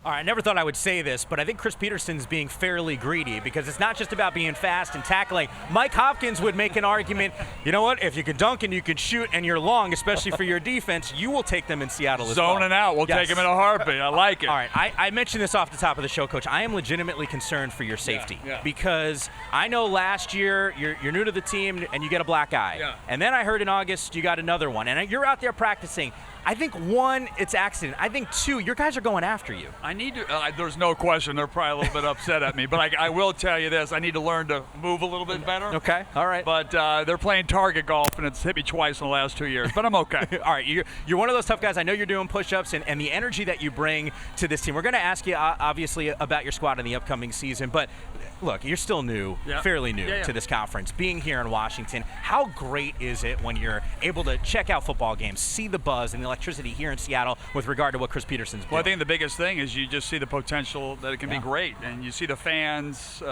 All right, I never thought I would say this, but I think Chris Petersen's being fairly greedy because it's not just about being fast and tackling. Mike Hopkins would make an argument, you know what, if you can dunk and you can shoot and you're long, especially for your defense, you will take them in Seattle as well. Zoning out. We'll take them in a heartbeat. I like it. All right, I mentioned this off the top of the show, Coach. I am legitimately concerned for your safety because I know last year you're new to the team and you get a black eye. Yeah. And then I heard in August you got another one. And you're out there practicing. I think, one, it's accident. I think, two, your guys are going after you. I need to there's no question they're probably a little bit upset at me, but I will tell you this. I need to learn to move a little bit better. Okay, all right. But they're playing target golf, and it's hit me twice in the last 2 years, but I'm okay. All right, you're one of those tough guys. I know you're doing push-ups and the energy that you bring to this team. We're going to ask you, obviously, about your squad in the upcoming season, but look, you're still new, fairly new to this conference. Being here in Washington, how great is it when you're able to check out football games, see the buzz and the electricity here in Seattle with regard to what Chris Petersen's doing? Well, I think the biggest thing is you just see the potential that it can be great, and you see the fans.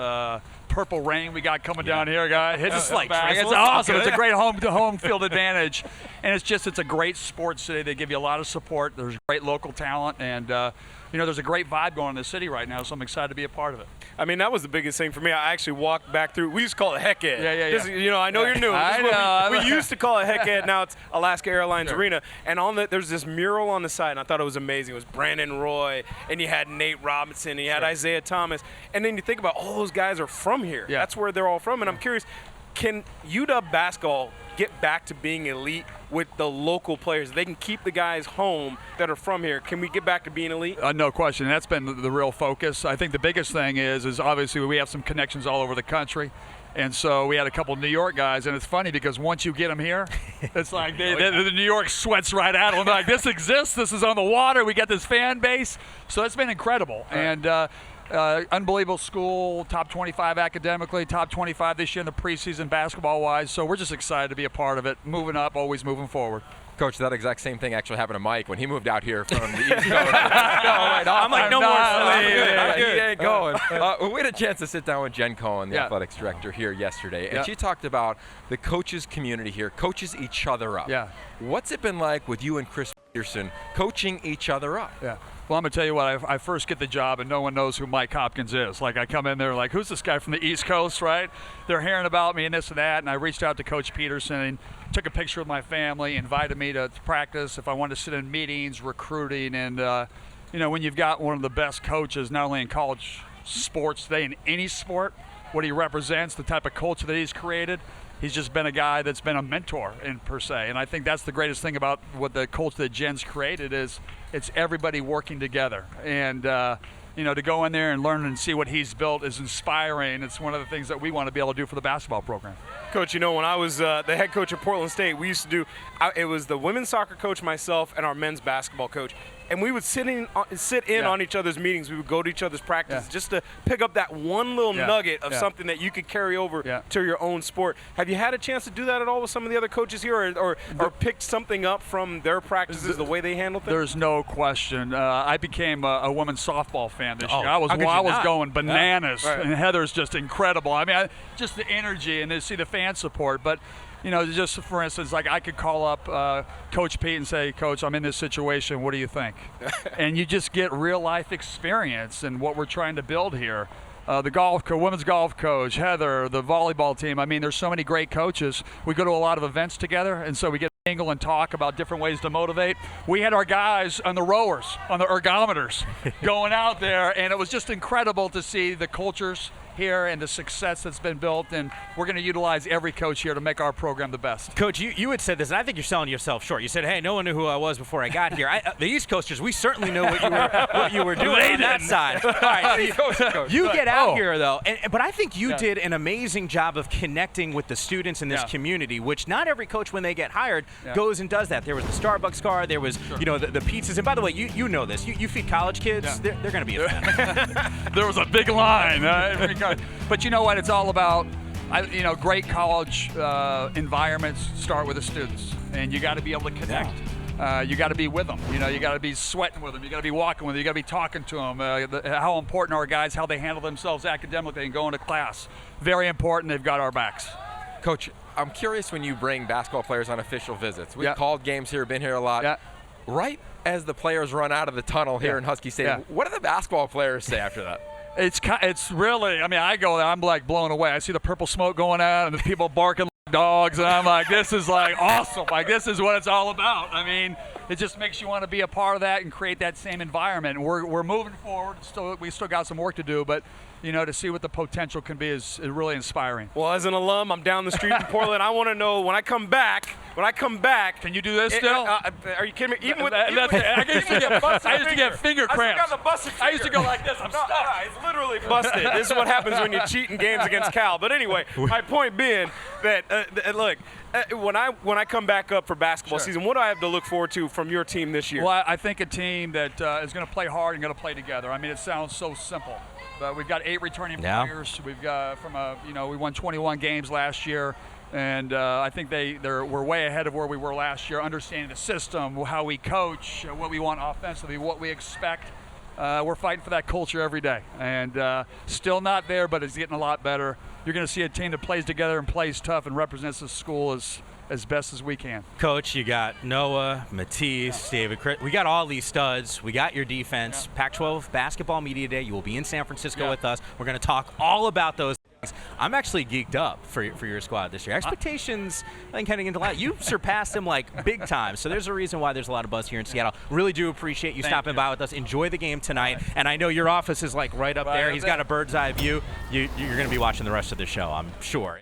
Purple rain we got coming down here, guys. Hit It's like back. It's drizzle. awesome. It's a great home field advantage, and it's a great sports city. They give you a lot of support. There's great local talent, and there's a great vibe going in the city right now. So I'm excited to be a part of it. I mean, that was the biggest thing for me. I actually walked back through. We used to call it Heck Ed. Yeah. I know you're new. I know. We used to call it Heck Ed. Now it's Alaska Airlines Arena. And there's this mural on the side, and I thought it was amazing. It was Brandon Roy, and you had Nate Robinson, and you had Isaiah Thomas. And then you think about all those guys are from here. Yeah. That's where they're all from. And I'm curious, can UW basketball get back to being elite with the local players? They can keep the guys home that are from here. Can we get back to being elite? No question. That's been the real focus. I think the biggest thing is obviously we have some connections all over the country. And so we had a couple of New York guys, and it's funny because once you get them here, it's like the New York sweats right out of them. Like, this exists. This is on the water. We got this fan base. So it's been incredible. And unbelievable school, top 25 academically, top 25 this year in the preseason basketball-wise. So we're just excited to be a part of it, moving up, always moving forward. Coach, that exact same thing actually happened to Mike when he moved out here from the East Coast. I'm like, no more. He ain't going. We had a chance to sit down with Jen Cohen, the athletics director, here yesterday, and she talked about the coaches community here, coaches each other up. Yeah. What's it been like with you and Chris Petersen coaching each other up? Yeah. Well, I'm going to tell you what, I first get the job and no one knows who Mike Hopkins is. Like, I come in there like, who's this guy from the East Coast, right? They're hearing about me and this and that, and I reached out to Coach Petersen and took a picture with my family, invited me to practice if I wanted to sit in meetings, recruiting, and, when you've got one of the best coaches, not only in college sports today, in any sport, what he represents, the type of culture that he's created, he's just been a guy that's been a mentor per se. And I think that's the greatest thing about what the culture that Jen's created is it's everybody working together. And, to go in there and learn and see what he's built is inspiring. It's one of the things that we want to be able to do for the basketball program. Coach, when I was the head coach at Portland State, we used to do it was the women's soccer coach, myself, and our men's basketball coach. And we would sit in on each other's meetings. We would go to each other's practices just to pick up that one little nugget of something that you could carry over to your own sport. Have you had a chance to do that at all with some of the other coaches here or picked something up from their practices, the way they handle things? There's no question. I became a women's softball fan this year. I was going bananas, and Heather's just incredible. I mean, just the energy and to see the fan support. But just for instance, like I could call up Coach Pete and say, Coach, I'm in this situation. What do you think? And you just get real life experience and what we're trying to build here. The women's golf coach, Heather, the volleyball team. I mean, there's so many great coaches. We go to a lot of events together, and so we get to mingle and talk about different ways to motivate. We had our guys on the rowers, on the ergometers, going out there, and it was just incredible to see the cultures here and the success that's been built, and we're going to utilize every coach here to make our program the best. Coach, you had said this, and I think you're selling yourself short. You said, hey, no one knew who I was before I got here. The East Coasters, we certainly know what you were doing on that side. All right, so you get out here, though, but I think you did an amazing job of connecting with the students in this community, which not every coach, when they get hired, goes and does that. There was the Starbucks car, there was the pizzas, and by the way, you know this. You feed college kids, they're going to be a fan. There was a big line. But you know what? It's all about, great college environments start with the students. And you got to be able to connect. You got to be with them. You got to be sweating with them. You got to be walking with them. You got to be talking to them. How important are guys, how they handle themselves academically and going to class. Very important. They've got our backs. Coach, I'm curious when you bring basketball players on official visits. We've called games here, been here a lot. right as the players run out of the tunnel here in Husky Stadium, what do the basketball players say after that? It's really, I mean, I go there, I'm like blown away. I see the purple smoke going out and the people barking like dogs, and I'm like, this is like awesome. Like, this is what it's all about. I mean, it just makes you want to be a part of that and create that same environment. And we're moving forward. We still got some work to do, but to see what the potential can be is really inspiring. Well, as an alum, I'm down the street in Portland. I want to know when I come back. Can you do this still? Are you kidding me? Even with I used to get finger cramps. I used to go like this. I'm stuck. It's literally busted. This is what happens when you cheat in games against Cal. But anyway, my point being that look, when I come back up for basketball season, what do I have to look forward to from your team this year? Well, I think a team that is going to play hard and going to play together. I mean, it sounds so simple. But we've got 8 returning players. We've got we won 21 games last year, and I think we're way ahead of where we were last year, understanding the system, how we coach, what we want offensively, what we expect. We're fighting for that culture every day, and still not there, but it's getting a lot better. You're going to see a team that plays together and plays tough and represents the school as best as we can. Coach, you got Noah, Matisse, David, Chris. We got all these studs. We got your defense. Pac-12 Basketball Media Day. You will be in San Francisco with us. We're going to talk all about those things. I'm actually geeked up for your squad this year. Expectations, I think, heading into that. You surpassed them like big time. So there's a reason why there's a lot of buzz here in Seattle. Really do appreciate you stopping by with us. Enjoy the game tonight. And I know your office is like right up there. He's got a bird's eye view. You're going to be watching the rest of the show, I'm sure.